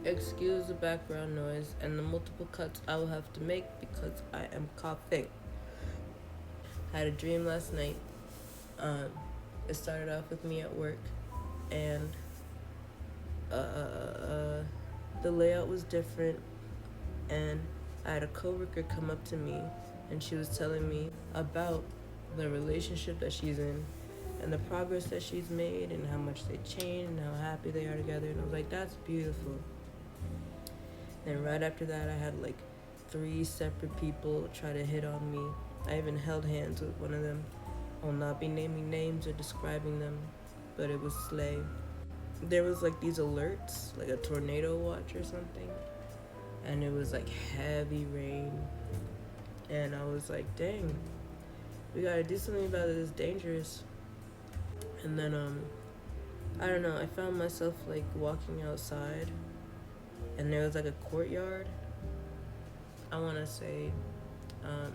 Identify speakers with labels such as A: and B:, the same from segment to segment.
A: Excuse the background noise and the multiple cuts I will have to make because I am coughing. I had a dream last night. Um, it started off with me at work, and the layout was different. And I had a coworker come up to me, and she was telling me about the relationship that she's in, and the progress that she's made, and how much they changed, and how happy they are together. And I was like, "That's beautiful." And right after that, I had like 3 separate people try to hit on me. I even held hands with one of them. I'll not be naming names or describing them, but it was slay. There was like these alerts, like a tornado watch or something, and it was like heavy rain. And I was like, dang, we gotta do something about it. It's dangerous. And then I don't know. I found myself like walking outside, and there was like a courtyard. I wanna say, um,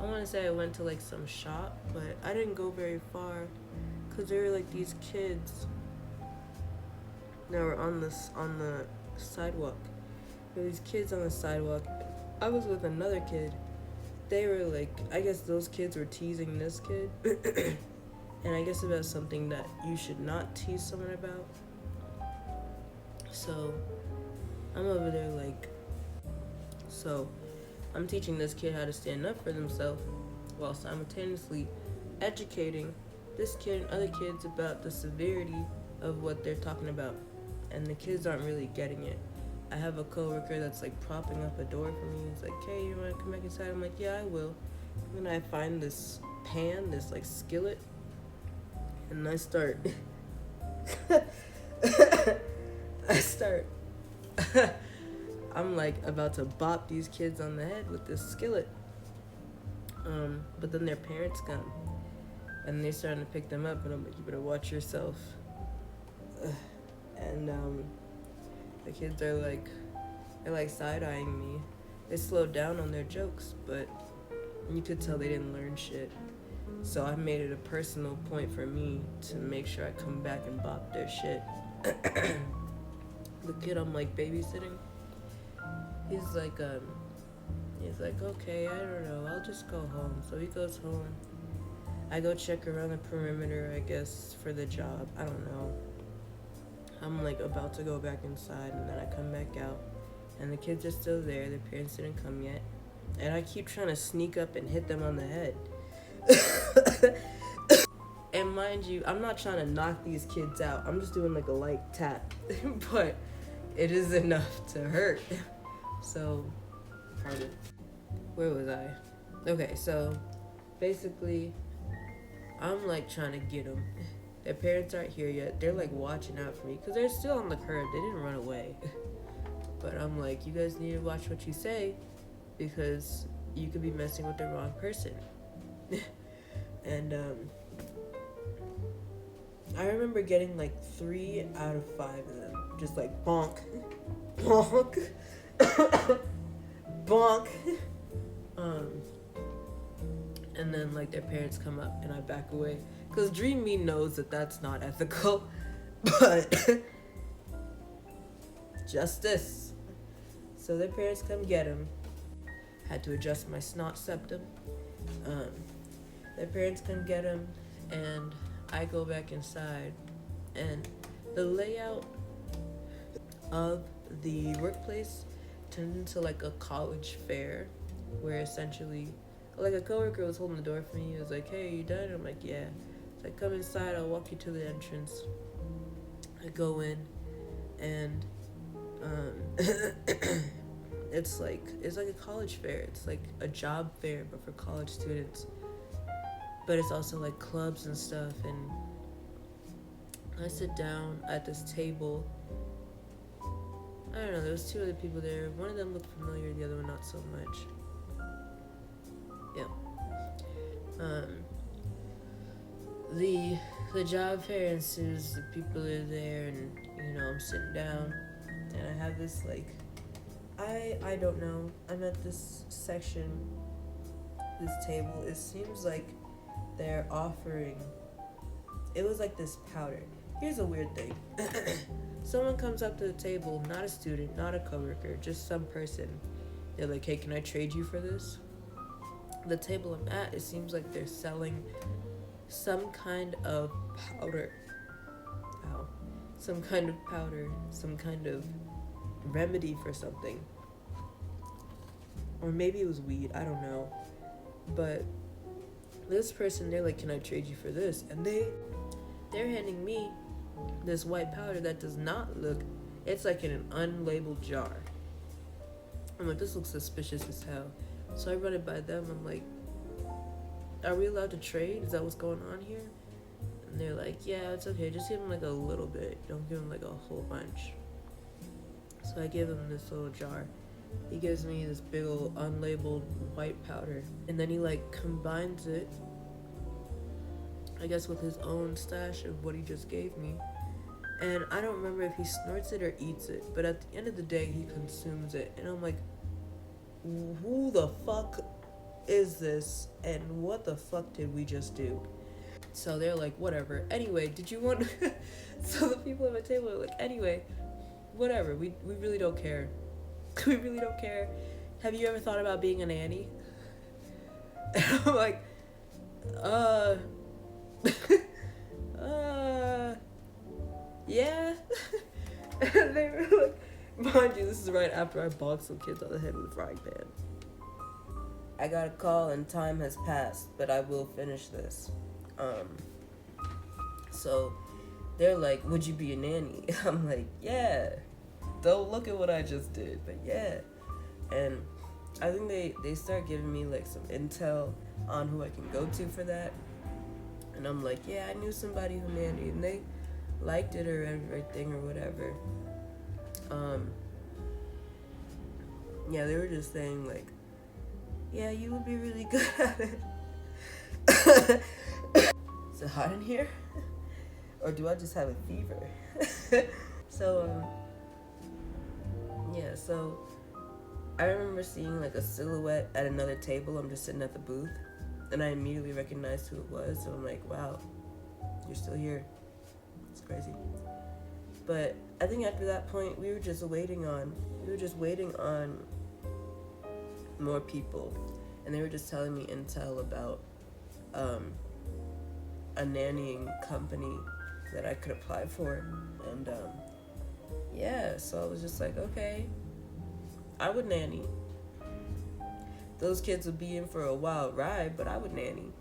A: I went to like some shop, but I didn't go very far, cause there were like these kids that were on the sidewalk. There were these kids on the sidewalk. I was with another kid. They were like, I guess those kids were teasing this kid, and I guess about something that you should not tease someone about. So I'm over there like, so I'm teaching this kid how to stand up for themselves while simultaneously educating this kid and other kids about the severity of what they're talking about. And the kids aren't really getting it. I have a coworker that's like propping up a door for me. He's like, "Hey, you wanna come back inside?" I'm like, "Yeah, I will." And then I find this pan, this like skillet, and I start I start I'm like about to bop these kids on the head with this skillet. But then their parents come, and they're starting to pick them up, and I'm like, "You better watch yourself." And the kids are like, they're like side-eyeing me. They slowed down on their jokes, but you could tell they didn't learn shit. So I made it a personal point for me to make sure I come back and bop their shit. The kid I'm like babysitting, he's like, "Okay, I don't know, I'll just go home." So he goes home. I go check around the perimeter, I guess, for the job. I don't know. I'm like about to go back inside, and then I come back out, and the kids are still there. Their parents didn't come yet, and I keep trying to sneak up and hit them on the head. And mind you, I'm not trying to knock these kids out. I'm just doing like a light tap, but it is enough to hurt. So, pardon. Where was I? Okay, so basically, I'm like trying to get them. Their parents aren't here yet. They're like watching out for me because they're still on the curb. They didn't run away. But I'm like, you guys need to watch what you say because you could be messing with the wrong person. And I remember getting like 3 out of 5 of them. Just like bonk, bonk, bonk. And then like their parents come up and I back away. Because Dream Me knows that that's not ethical. But justice. So their parents come get him. Had to adjust my snot septum. Their parents come get him, and I go back inside. And the layout of the workplace turned into like a college fair, where essentially, like a coworker was holding the door for me. He was like, "Hey, you done?" I'm like, "Yeah." It's like, "Come inside. I'll walk you to the entrance." I go in, and it's like a college fair. It's like a job fair, but for college students. But it's also like clubs and stuff. And I sit down at this table. I don't know. There was 2 other people there. One of them looked familiar. The other one not so much. Yeah. The job fair ensues. The people are there, and I'm sitting down, and I have this like, I don't know. I'm at this section, this table. It seems like they're offering. It was like this powder. Here's a weird thing. Someone comes up to the table, not a student, not a coworker, just some person. They're like, hey, can I trade you for this? The table I'm at, it seems like they're selling some kind of powder. Ow. Some kind of powder, some kind of remedy for something. Or maybe it was weed, I don't know. But this person, they're like, can I trade you for this? And they're handing me this white powder that does not look, it's like in an unlabeled jar. I'm like, this looks suspicious as hell. So I run it by them. I'm like, are we allowed to trade? Is that what's going on here? And they're like, yeah, it's okay. Just give him like a little bit. Don't give him like a whole bunch. So I give him this little jar. He gives me this big old unlabeled white powder. And then he like combines it, I guess, with his own stash of what he just gave me. And I don't remember if he snorts it or eats it. But at the end of the day, he consumes it. And I'm like, who the fuck is this? And what the fuck did we just do? So they're like, whatever. Anyway, did you want... So the people at my table are like, anyway, whatever. We really don't care. We really don't care. Have you ever thought about being a nanny? And I'm like, yeah. And they were like, mind you, this is right after I boxed some kids on the head with a frying pan. I got a call and time has passed, but I will finish this. So they're like, would you be a nanny? I'm like, yeah. Don't look at what I just did, but yeah. And I think they start giving me like some intel on who I can go to for that. And I'm like, yeah, I knew somebody who nannied, and they liked it or everything or whatever. Yeah, they were just saying like, yeah, you would be really good at it. Is it hot in here? Or do I just have a fever? So, yeah, so I remember seeing like a silhouette at another table. I'm just sitting at the booth, and I immediately recognized who it was. So I'm like, wow, you're still here. It's crazy. But I think after that point, we were just waiting on more people, and they were just telling me intel about a nannying company that I could apply for. And yeah, so I was just like, okay, I would nanny. Those kids would be in for a wild ride, but I would nanny.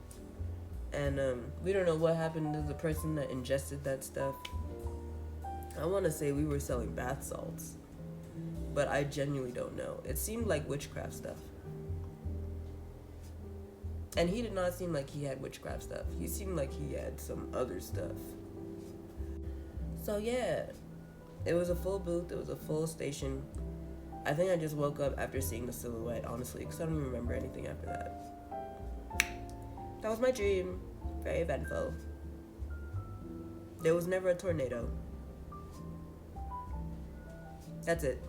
A: And we don't know what happened to the person that ingested that stuff. I want to say we were selling bath salts, but I genuinely don't know. It seemed like witchcraft stuff. And he did not seem like he had witchcraft stuff. He seemed like he had some other stuff. So yeah, it was a full booth. It was a full station. I think I just woke up after seeing the silhouette, honestly, because I don't even remember anything after that. That was my dream. Very eventful. There was never a tornado. That's it.